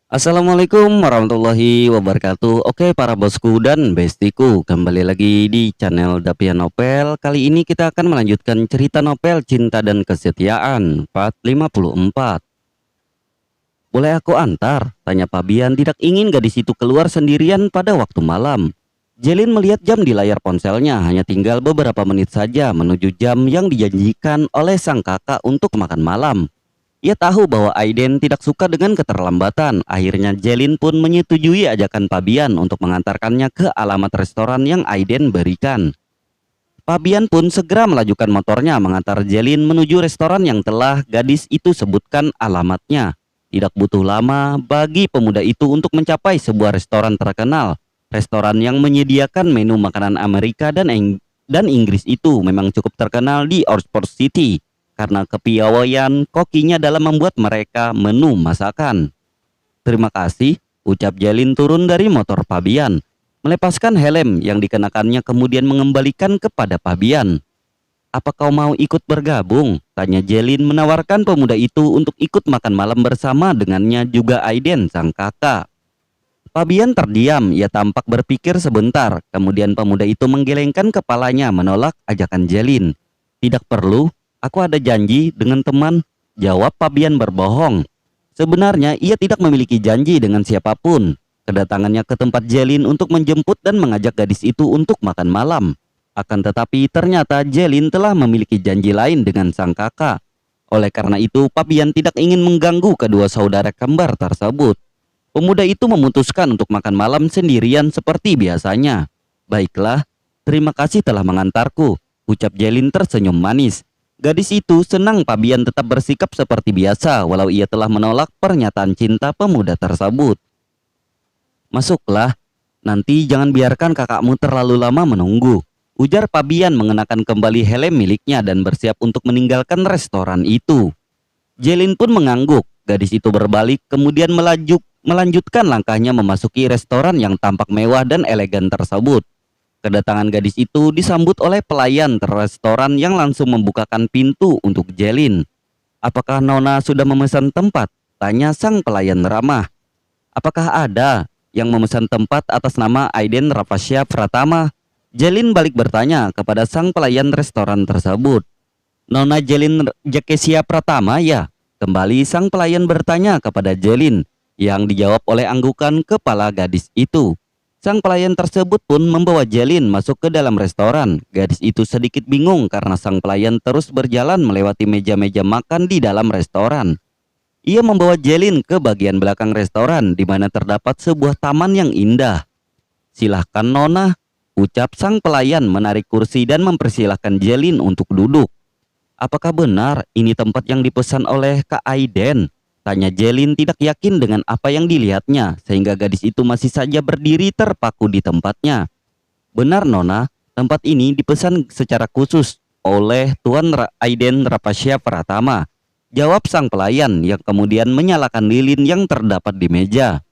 Assalamualaikum warahmatullahi wabarakatuh. Oke para bosku dan bestiku, kembali lagi di channel Dapian Novel. Kali ini kita akan melanjutkan cerita novel Cinta dan Kesetiaan part 54. Boleh aku antar? Tanya Fabian tidak ingin gadis itu keluar sendirian pada waktu malam. Jelin melihat jam di layar ponselnya, hanya tinggal beberapa menit saja menuju jam yang dijanjikan oleh sang kakak untuk makan malam. Ia tahu bahwa Aiden tidak suka dengan keterlambatan. Akhirnya Jelin pun menyetujui ajakan Fabian untuk mengantarkannya ke alamat restoran yang Aiden berikan. Fabian pun segera melajukan motornya mengantar Jelin menuju restoran yang telah gadis itu sebutkan alamatnya. Tidak butuh lama bagi pemuda itu untuk mencapai sebuah restoran terkenal. Restoran yang menyediakan menu makanan Amerika dan Inggris itu memang cukup terkenal di Oxford City karena kepiawaian kokinya dalam membuat mereka menu masakan. Terima kasih, ucap Jelin turun dari motor Fabian. Melepaskan helm yang dikenakannya kemudian mengembalikan kepada Fabian. Apa kau mau ikut bergabung? Tanya Jelin menawarkan pemuda itu untuk ikut makan malam bersama dengannya juga Aiden sang kakak. Fabian terdiam, ia tampak berpikir sebentar. Kemudian pemuda itu menggelengkan kepalanya menolak ajakan Jelin. Tidak perlu, aku ada janji dengan teman, jawab Fabian berbohong. Sebenarnya ia tidak memiliki janji dengan siapapun. Kedatangannya ke tempat Jelin untuk menjemput dan mengajak gadis itu untuk makan malam. Akan tetapi ternyata Jelin telah memiliki janji lain dengan sang kakak. Oleh karena itu Fabian tidak ingin mengganggu kedua saudara kembar tersebut. Pemuda itu memutuskan untuk makan malam sendirian seperti biasanya. Baiklah, terima kasih telah mengantarku, ucap Jelin tersenyum manis. Gadis itu senang Fabian tetap bersikap seperti biasa walau ia telah menolak pernyataan cinta pemuda tersebut. Masuklah, nanti jangan biarkan kakakmu terlalu lama menunggu, ujar Fabian mengenakan kembali helm miliknya dan bersiap untuk meninggalkan restoran itu. Jelin pun mengangguk, gadis itu berbalik kemudian melanjutkan langkahnya memasuki restoran yang tampak mewah dan elegan tersebut. Kedatangan gadis itu disambut oleh pelayan restoran yang langsung membukakan pintu untuk Jelin. Apakah Nona sudah memesan tempat? Tanya sang pelayan ramah. Apakah ada yang memesan tempat atas nama Aiden Rapasya Pratama? Jelin balik bertanya kepada sang pelayan restoran tersebut. Nona Jelin Jakesia Pratama ya? Kembali sang pelayan bertanya kepada Jelin, yang dijawab oleh anggukan kepala gadis itu. Sang pelayan tersebut pun membawa Jelin masuk ke dalam restoran. Gadis itu sedikit bingung karena sang pelayan terus berjalan melewati meja-meja makan di dalam restoran. Ia membawa Jelin ke bagian belakang restoran di mana terdapat sebuah taman yang indah. Silahkan Nona, ucap sang pelayan menarik kursi dan mempersilahkan Jelin untuk duduk. Apakah benar ini tempat yang dipesan oleh Kak Aiden? Tanya Jelin tidak yakin dengan apa yang dilihatnya sehingga gadis itu masih saja berdiri terpaku di tempatnya. Benar Nona, tempat ini dipesan secara khusus oleh Tuan Aiden Rapasya Pratama, jawab sang pelayan yang kemudian menyalakan lilin yang terdapat di meja.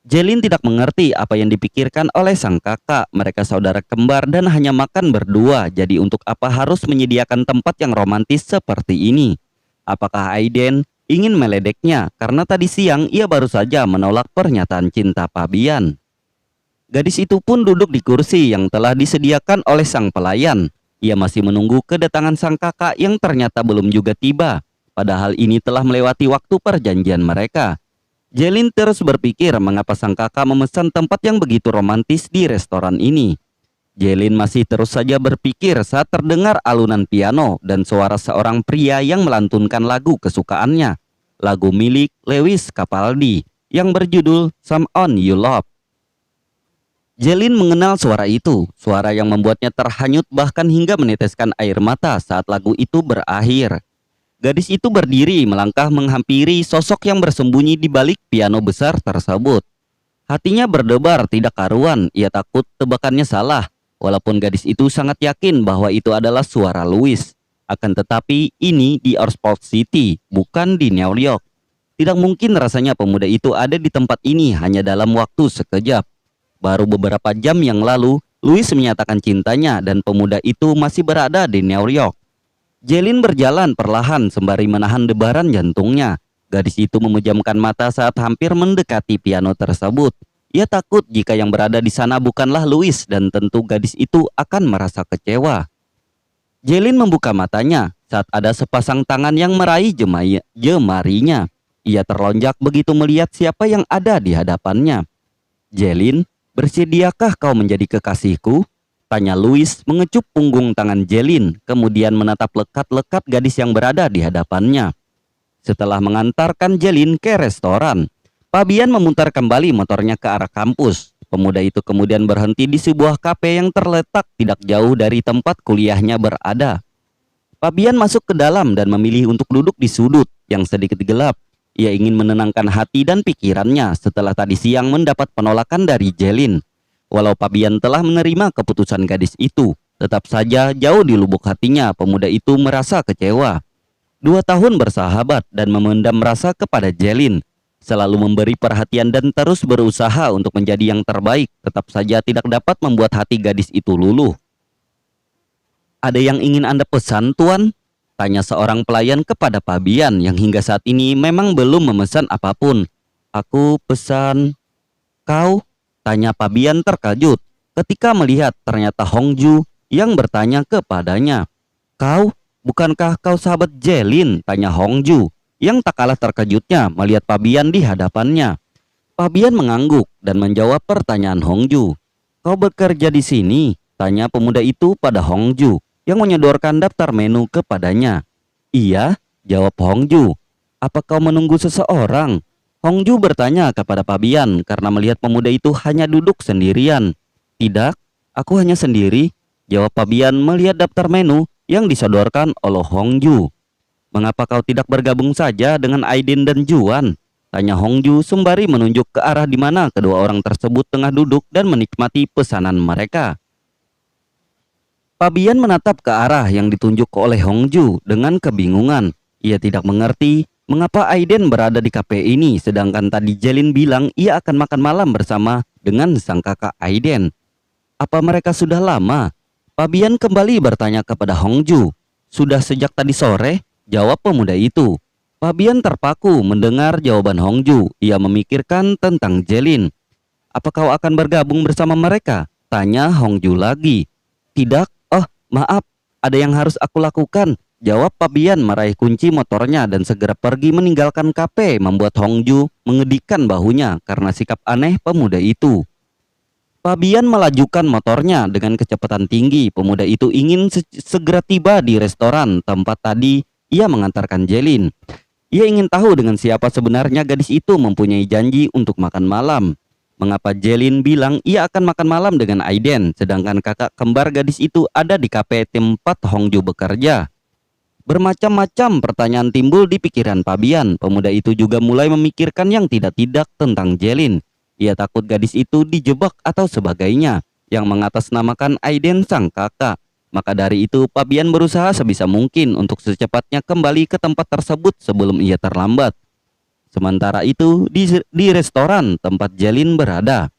Jelin tidak mengerti apa yang dipikirkan oleh sang kakak. Mereka saudara kembar dan hanya makan berdua, jadi untuk apa harus menyediakan tempat yang romantis seperti ini? Apakah Aiden ingin meledeknya karena tadi siang ia baru saja menolak pernyataan cinta Fabian? Gadis itu pun duduk di kursi yang telah disediakan oleh sang pelayan. Ia masih menunggu kedatangan sang kakak yang ternyata belum juga tiba. Padahal ini telah melewati waktu perjanjian mereka. Jelin terus berpikir mengapa sang kakak memesan tempat yang begitu romantis di restoran ini. Jelin masih terus saja berpikir saat terdengar alunan piano dan suara seorang pria yang melantunkan lagu kesukaannya. Lagu milik Lewis Capaldi yang berjudul Someone You Love. Jelin mengenal suara itu, suara yang membuatnya terhanyut bahkan hingga meneteskan air mata saat lagu itu berakhir. Gadis itu berdiri melangkah menghampiri sosok yang bersembunyi di balik piano besar tersebut. Hatinya berdebar tidak karuan, ia takut tebakannya salah. Walaupun gadis itu sangat yakin bahwa itu adalah suara Louis. Akan tetapi ini di Oxford City, bukan di New York. Tidak mungkin rasanya pemuda itu ada di tempat ini hanya dalam waktu sekejap. Baru beberapa jam yang lalu, Louis menyatakan cintanya dan pemuda itu masih berada di New York. Jelin berjalan perlahan sembari menahan debaran jantungnya. Gadis itu memejamkan mata saat hampir mendekati piano tersebut. Ia takut jika yang berada di sana bukanlah Louis dan tentu gadis itu akan merasa kecewa. Jelin membuka matanya saat ada sepasang tangan yang meraih jemarinya. Ia terlonjak begitu melihat siapa yang ada di hadapannya. "Jelin, bersediakah kau menjadi kekasihku?" tanya Louis mengecup punggung tangan Jelin, kemudian menatap lekat-lekat gadis yang berada di hadapannya. Setelah mengantarkan Jelin ke restoran, Fabian memutar kembali motornya ke arah kampus. Pemuda itu kemudian berhenti di sebuah kafe yang terletak tidak jauh dari tempat kuliahnya berada. Fabian masuk ke dalam dan memilih untuk duduk di sudut yang sedikit gelap. Ia ingin menenangkan hati dan pikirannya setelah tadi siang mendapat penolakan dari Jelin. Walau Fabian telah menerima keputusan gadis itu, tetap saja jauh di lubuk hatinya pemuda itu merasa kecewa. 2 tahun bersahabat dan memendam rasa kepada Jelin, selalu memberi perhatian dan terus berusaha untuk menjadi yang terbaik, tetap saja tidak dapat membuat hati gadis itu luluh. "Ada yang ingin Anda pesan, Tuan?" tanya seorang pelayan kepada Fabian yang hingga saat ini memang belum memesan apapun. "Aku pesan..." "Kau?" tanya Fabian terkejut ketika melihat ternyata Hongju yang bertanya kepadanya. "Kau? Bukankah kau sahabat Jelin?" tanya Hongju yang tak kalah terkejutnya melihat Fabian di hadapannya. Fabian mengangguk dan menjawab pertanyaan Hongju. "Kau bekerja di sini?" tanya pemuda itu pada Hongju yang menyodorkan daftar menu kepadanya. "Iya," jawab Hongju. "Apa kau menunggu seseorang?" Hongju bertanya kepada Fabian karena melihat pemuda itu hanya duduk sendirian. "Tidak, aku hanya sendiri," jawab Fabian melihat daftar menu yang disodorkan oleh Hongju. "Mengapa kau tidak bergabung saja dengan Aiden dan Juan?" tanya Hongju sembari menunjuk ke arah di mana kedua orang tersebut tengah duduk dan menikmati pesanan mereka. Fabian menatap ke arah yang ditunjuk oleh Hongju dengan kebingungan. Ia tidak mengerti mengapa Aiden berada di kafe ini, sedangkan tadi Jelin bilang ia akan makan malam bersama dengan sang kakak Aiden. Apa mereka sudah lama? Fabian kembali bertanya kepada Hongju. "Sudah sejak tadi sore," jawab pemuda itu. Fabian terpaku mendengar jawaban Hongju. Ia memikirkan tentang Jelin. "Apa kau akan bergabung bersama mereka?" tanya Hongju lagi. "Tidak, maaf, ada yang harus aku lakukan," jawab Fabian meraih kunci motornya dan segera pergi meninggalkan kafe, membuat Hongju mengedikkan bahunya karena sikap aneh pemuda itu. Fabian melajukan motornya dengan kecepatan tinggi. Pemuda itu ingin segera tiba di restoran tempat tadi ia mengantarkan Jelin. Ia ingin tahu dengan siapa sebenarnya gadis itu mempunyai janji untuk makan malam. Mengapa Jelin bilang ia akan makan malam dengan Aiden, sedangkan kakak kembar gadis itu ada di kafe tempat Hongju bekerja. Bermacam-macam pertanyaan timbul di pikiran Fabian. Pemuda itu juga mulai memikirkan yang tidak-tidak tentang Jelin. Ia takut gadis itu dijebak atau sebagainya yang mengatasnamakan Aiden sang kakak. Maka dari itu Fabian berusaha sebisa mungkin untuk secepatnya kembali ke tempat tersebut sebelum ia terlambat. Sementara itu di restoran tempat Jelin berada,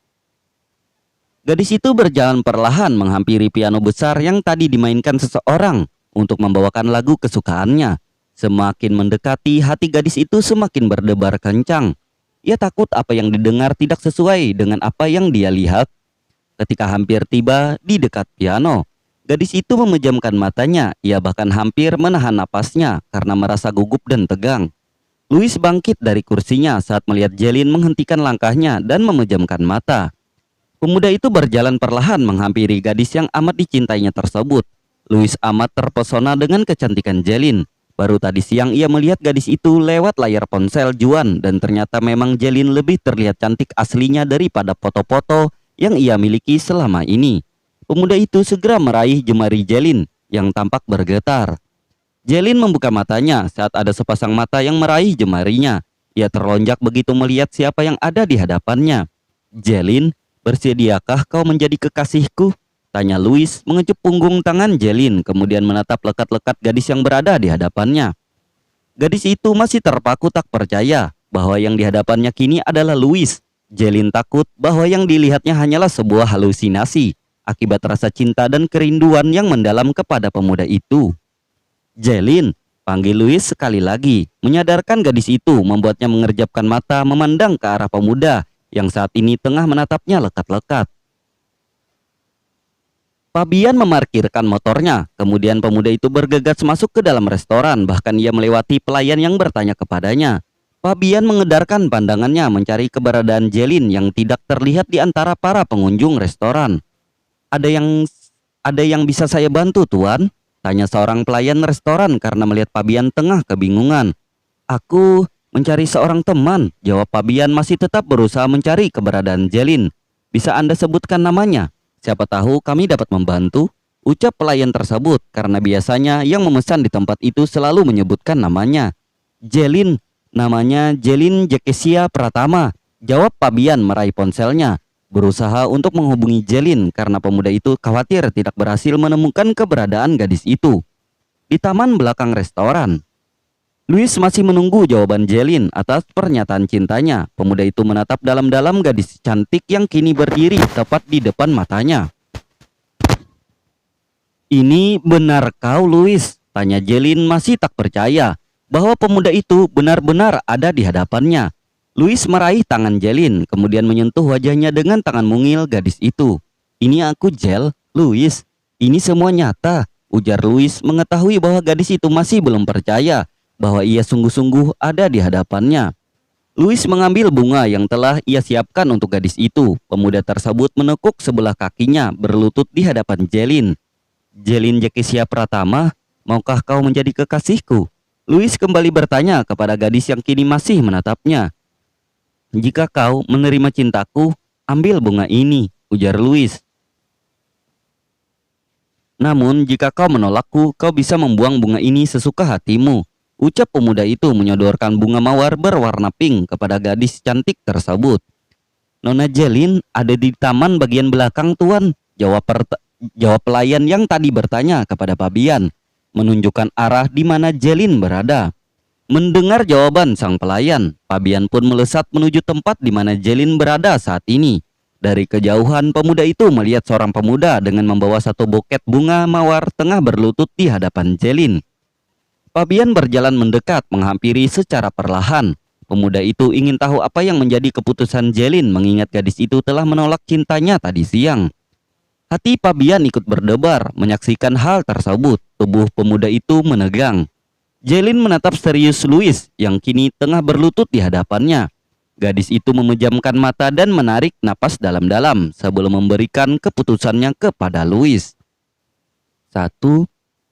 gadis itu berjalan perlahan menghampiri piano besar yang tadi dimainkan seseorang untuk membawakan lagu kesukaannya. Semakin mendekati, hati gadis itu semakin berdebar kencang. Ia takut apa yang didengar tidak sesuai dengan apa yang dia lihat. Ketika hampir tiba di dekat piano, gadis itu memejamkan matanya. Ia bahkan hampir menahan napasnya karena merasa gugup dan tegang. Louis bangkit dari kursinya saat melihat Jelin menghentikan langkahnya dan memejamkan mata. Pemuda itu berjalan perlahan menghampiri gadis yang amat dicintainya tersebut. Louis amat terpesona dengan kecantikan Jelin. Baru tadi siang ia melihat gadis itu lewat layar ponsel Juan dan ternyata memang Jelin lebih terlihat cantik aslinya daripada foto-foto yang ia miliki selama ini. Pemuda itu segera meraih jemari Jelin yang tampak bergetar. Jelin membuka matanya saat ada sepasang mata yang meraih jemarinya. Ia terlonjak begitu melihat siapa yang ada di hadapannya. "Jelin, bersediakah kau menjadi kekasihku?" tanya Louis mengecup punggung tangan Jelin, kemudian menatap lekat-lekat gadis yang berada di hadapannya. Gadis itu masih terpaku tak percaya bahwa yang di hadapannya kini adalah Louis. Jelin takut bahwa yang dilihatnya hanyalah sebuah halusinasi akibat rasa cinta dan kerinduan yang mendalam kepada pemuda itu. "Jelin, Panggil Louis sekali lagi. Menyadarkan gadis itu membuatnya mengerjapkan mata memandang ke arah pemuda yang saat ini tengah menatapnya lekat-lekat. Fabian memarkirkan motornya, kemudian pemuda itu bergegas masuk ke dalam restoran, bahkan ia melewati pelayan yang bertanya kepadanya. Fabian mengedarkan pandangannya mencari keberadaan Jelin yang tidak terlihat di antara para pengunjung restoran. Ada yang ada yang bisa saya bantu, Tuan? Tanya seorang pelayan restoran karena melihat Fabian tengah kebingungan. Aku mencari seorang teman, jawab Fabian masih tetap berusaha mencari keberadaan Jelin. Bisa Anda sebutkan namanya? Siapa tahu kami dapat membantu, ucap pelayan tersebut karena biasanya yang memesan di tempat itu selalu menyebutkan namanya. Jelin, namanya Jelin Jekesia Pratama, jawab Fabian meraih ponselnya, berusaha untuk menghubungi Jelin karena pemuda itu khawatir tidak berhasil menemukan keberadaan gadis itu. Di taman belakang restoran, Louis masih menunggu jawaban Jelin atas pernyataan cintanya. Pemuda itu menatap dalam-dalam gadis cantik yang kini berdiri tepat di depan matanya. Ini benar kau, Louis? Tanya Jelin masih tak percaya bahwa pemuda itu benar-benar ada di hadapannya. Louis meraih tangan Jelin, kemudian menyentuh wajahnya dengan tangan mungil gadis itu. Ini aku, Jel, Louis. Ini semua nyata, ujar Louis mengetahui bahwa gadis itu masih belum percaya bahwa ia sungguh-sungguh ada di hadapannya. Louis mengambil bunga yang telah ia siapkan untuk gadis itu. Pemuda tersebut menekuk sebelah kakinya berlutut di hadapan Jelin. Jelin Jekesia Pratama, maukah kau menjadi kekasihku? Louis kembali bertanya kepada gadis yang kini masih menatapnya. Jika kau menerima cintaku, ambil bunga ini, ujar Louis. Namun jika kau menolakku, kau bisa membuang bunga ini sesuka hatimu, ucap pemuda itu menyodorkan bunga mawar berwarna pink kepada gadis cantik tersebut. Nona Jelin ada di taman bagian belakang, Tuan, jawab pelayan yang tadi bertanya kepada Fabian, menunjukkan arah di mana Jelin berada. Mendengar jawaban sang pelayan, Fabian pun melesat menuju tempat di mana Jelin berada saat ini. Dari kejauhan, pemuda itu melihat seorang pemuda dengan membawa satu buket bunga mawar tengah berlutut di hadapan Jelin. Fabian berjalan mendekat, menghampiri secara perlahan. Pemuda itu ingin tahu apa yang menjadi keputusan Jelin mengingat gadis itu telah menolak cintanya tadi siang. Hati Fabian ikut berdebar menyaksikan hal tersebut. Tubuh pemuda itu menegang. Jelin menatap serius Louis yang kini tengah berlutut di hadapannya. Gadis itu memejamkan mata dan menarik napas dalam-dalam sebelum memberikan keputusannya kepada Louis. 1, 2,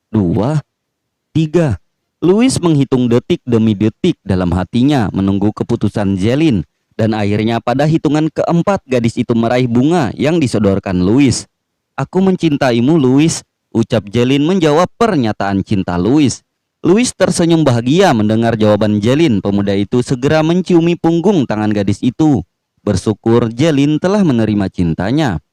3. Louis menghitung detik demi detik dalam hatinya menunggu keputusan Jelin, dan akhirnya pada hitungan keempat gadis itu meraih bunga yang disodorkan Louis. Aku mencintaimu, Louis, ucap Jelin menjawab pernyataan cinta Louis. Louis tersenyum bahagia mendengar jawaban Jelin. Pemuda itu segera menciumi punggung tangan gadis itu. Bersyukur Jelin telah menerima cintanya.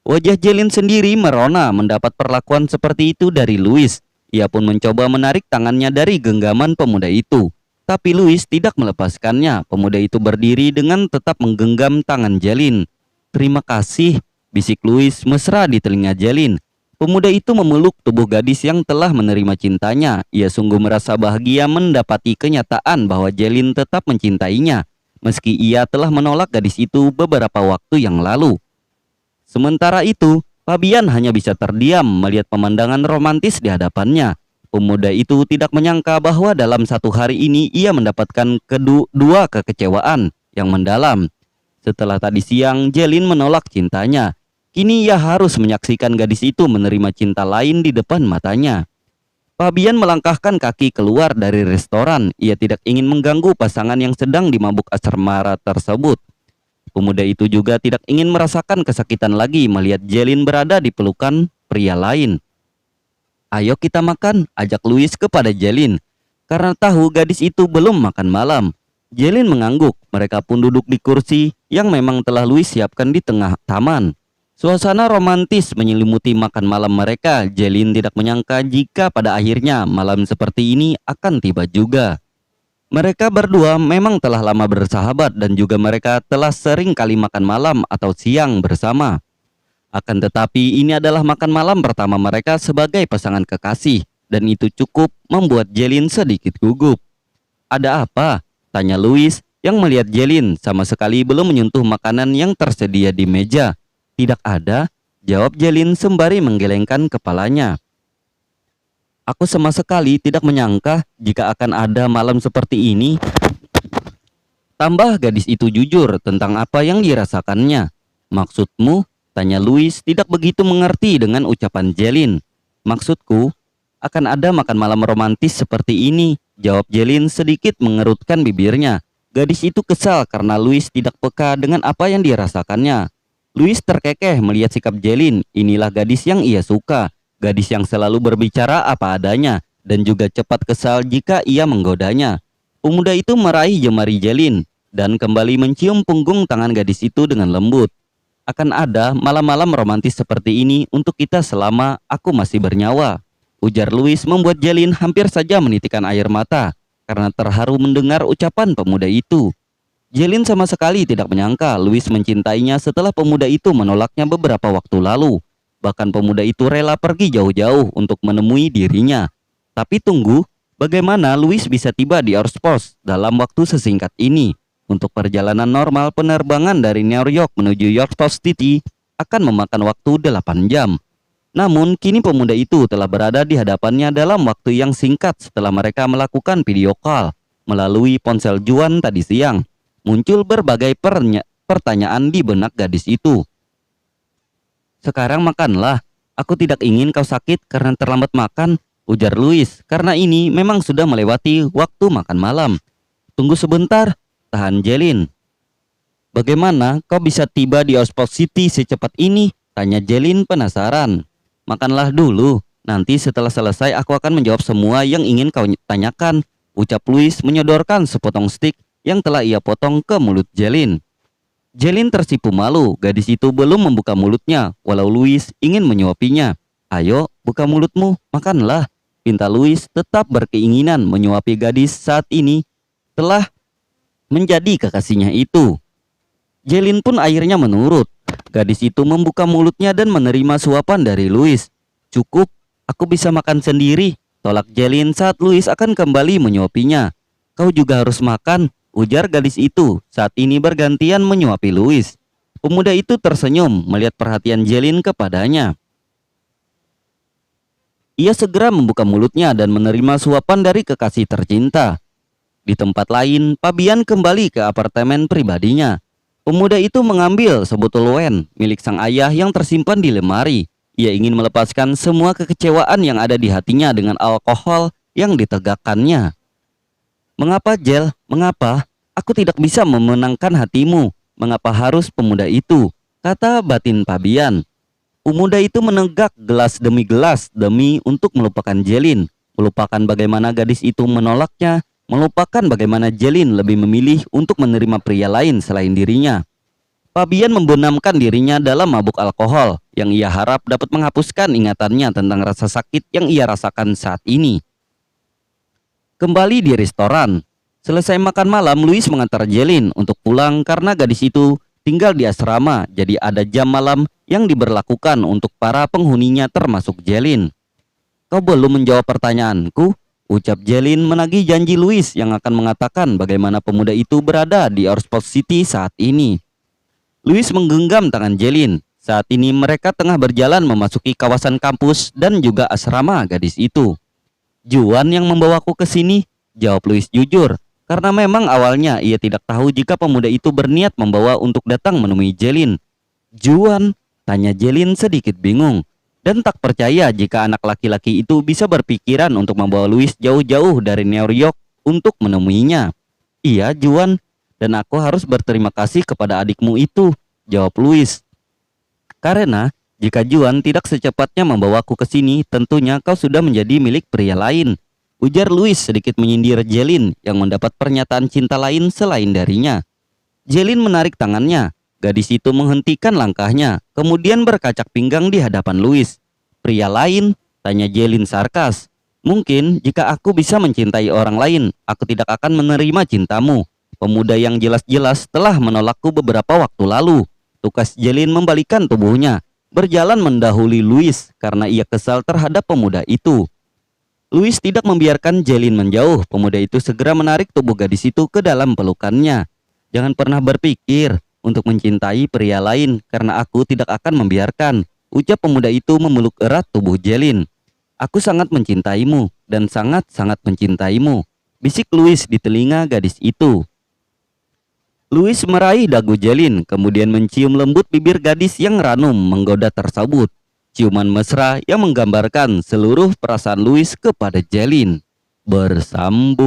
Wajah Jelin sendiri merona mendapat perlakuan seperti itu dari Louis. Ia pun mencoba menarik tangannya dari genggaman pemuda itu. Tapi Louis tidak melepaskannya. Pemuda itu berdiri dengan tetap menggenggam tangan Jelin. Terima kasih, bisik Louis mesra di telinga Jelin. Pemuda itu memeluk tubuh gadis yang telah menerima cintanya. Ia sungguh merasa bahagia mendapati kenyataan bahwa Jelin tetap mencintainya, meski ia telah menolak gadis itu beberapa waktu yang lalu. Sementara itu, Fabian hanya bisa terdiam melihat pemandangan romantis di hadapannya. Pemuda itu tidak menyangka bahwa dalam satu hari ini ia mendapatkan dua kekecewaan yang mendalam. Setelah tadi siang Jelin menolak cintanya, kini ia harus menyaksikan gadis itu menerima cinta lain di depan matanya. Fabian melangkahkan kaki keluar dari restoran. Ia tidak ingin mengganggu pasangan yang sedang dimabuk asmara tersebut. Pemuda itu juga tidak ingin merasakan kesakitan lagi melihat Jelin berada di pelukan pria lain. Ayo kita makan, ajak Louis kepada Jelin. Karena tahu gadis itu belum makan malam. Jelin mengangguk. Mereka pun duduk di kursi yang memang telah Louis siapkan di tengah taman. Suasana romantis menyelimuti makan malam mereka. Jelin tidak menyangka jika pada akhirnya malam seperti ini akan tiba juga. Mereka berdua memang telah lama bersahabat dan juga mereka telah sering kali makan malam atau siang bersama. Akan tetapi ini adalah makan malam pertama mereka sebagai pasangan kekasih. dan itu cukup membuat Jelin sedikit gugup. "Ada apa?" tanya Louis yang melihat Jelin sama sekali belum menyentuh makanan yang tersedia di meja. "Tidak ada," jawab Jelin sembari menggelengkan kepalanya. "Aku sama sekali tidak menyangka jika akan ada malam seperti ini." Tambah gadis itu jujur tentang apa yang dirasakannya. "Maksudmu?" tanya Louis tidak begitu mengerti dengan ucapan Jelin. "Maksudku, akan ada makan malam romantis seperti ini," jawab Jelin sedikit mengerutkan bibirnya. Gadis itu kesal karena Louis tidak peka dengan apa yang dirasakannya. Louis terkekeh melihat sikap Jelin. Inilah gadis yang ia suka, gadis yang selalu berbicara apa adanya dan juga cepat kesal jika ia menggodanya. Pemuda itu meraih jemari Jelin dan kembali mencium punggung tangan gadis itu dengan lembut. "Akan ada malam-malam romantis seperti ini untuk kita selama aku masih bernyawa," ujar Louis membuat Jelin hampir saja menitikkan air mata karena terharu mendengar ucapan pemuda itu. Jelin sama sekali tidak menyangka Louis mencintainya setelah pemuda itu menolaknya beberapa waktu lalu. Bahkan pemuda itu rela pergi jauh-jauh untuk menemui dirinya. Tapi tunggu, bagaimana Louis bisa tiba di Oxford dalam waktu sesingkat ini? Untuk perjalanan normal penerbangan dari New York menuju Oxford City akan memakan waktu 8 jam. Namun kini pemuda itu telah berada di hadapannya dalam waktu yang singkat setelah mereka melakukan video call melalui ponsel Juan tadi siang. Muncul berbagai pertanyaan di benak gadis itu. "Sekarang makanlah, aku tidak ingin kau sakit karena terlambat makan," ujar Louis, karena ini memang sudah melewati waktu makan malam. "Tunggu sebentar," tahan Jelin. "Bagaimana kau bisa tiba di Oxford City secepat ini?" tanya Jelin penasaran. "Makanlah dulu, nanti setelah selesai aku akan menjawab semua yang ingin kau tanyakan," ucap Louis menyodorkan sepotong steak yang telah ia potong ke mulut Jelin. Jelin tersipu malu, gadis itu belum membuka mulutnya walau Louis ingin menyuapinya. "Ayo, buka mulutmu, makanlah," pinta Louis tetap berkeinginan menyuapi gadis saat ini telah menjadi kekasihnya itu. Jelin pun akhirnya menurut. Gadis itu membuka mulutnya dan menerima suapan dari Louis. "Cukup, aku bisa makan sendiri," tolak Jelin saat Louis akan kembali menyuapinya. "Kau juga harus makan," ujar gadis itu saat ini bergantian menyuapi Louis. Pemuda itu tersenyum melihat perhatian Jelin kepadanya. Ia segera membuka mulutnya dan menerima suapan dari kekasih tercinta. Di tempat lain, Fabian kembali ke apartemen pribadinya. Pemuda itu mengambil sebotol wine milik sang ayah yang tersimpan di lemari. Ia ingin melepaskan semua kekecewaan yang ada di hatinya dengan alkohol yang ditegakkannya. "Mengapa, Jel? Mengapa? Aku tidak bisa memenangkan hatimu. Mengapa harus pemuda itu?" kata batin Fabian. Pemuda itu menegak gelas demi untuk melupakan Jelin, melupakan bagaimana gadis itu menolaknya, melupakan bagaimana Jelin lebih memilih untuk menerima pria lain selain dirinya. Fabian membenamkan dirinya dalam mabuk alkohol yang ia harap dapat menghapuskan ingatannya tentang rasa sakit yang ia rasakan saat ini. Kembali di restoran, selesai makan malam, Louis mengantar Jelin untuk pulang karena gadis itu tinggal di asrama, jadi ada jam malam yang diberlakukan untuk para penghuninya termasuk Jelin. "Kau belum menjawab pertanyaanku," ucap Jelin menagih janji Louis yang akan mengatakan bagaimana pemuda itu berada di Oxford City saat ini. Louis menggenggam tangan Jelin. Saat ini mereka tengah berjalan memasuki kawasan kampus dan juga asrama gadis itu. "Juan yang membawaku ke sini," jawab Louis jujur, karena memang awalnya ia tidak tahu jika pemuda itu berniat membawa untuk datang menemui Jelin. "Juan?" tanya Jelin sedikit bingung dan tak percaya jika anak laki-laki itu bisa berpikiran untuk membawa Louis jauh-jauh dari New York untuk menemuinya. "Iya, Juan, dan aku harus berterima kasih kepada adikmu itu," jawab Louis. "Karena jika Juan tidak secepatnya membawaku ke sini, tentunya kau sudah menjadi milik pria lain," ujar Louis sedikit menyindir Jelin yang mendapat pernyataan cinta lain selain darinya. Jelin menarik tangannya. Gadis itu menghentikan langkahnya, kemudian berkacak pinggang di hadapan Louis. "Pria lain?" tanya Jelin sarkas. "Mungkin jika aku bisa mencintai orang lain, aku tidak akan menerima cintamu. Pemuda yang jelas-jelas telah menolakku beberapa waktu lalu." Tukas Jelin membalikkan tubuhnya, berjalan mendahului Louis karena ia kesal terhadap pemuda itu. Louis tidak membiarkan Jelin menjauh. Pemuda itu segera menarik tubuh gadis itu ke dalam pelukannya. "Jangan pernah berpikir untuk mencintai pria lain, karena aku tidak akan membiarkan," ucap pemuda itu memeluk erat tubuh Jelin. "Aku sangat mencintaimu dan sangat-sangat mencintaimu," bisik Louis di telinga gadis itu. Louis meraih dagu Jelin, kemudian mencium lembut bibir gadis yang ranum menggoda tersebut. Ciuman mesra yang menggambarkan seluruh perasaan Louis kepada Jelin. Bersambung.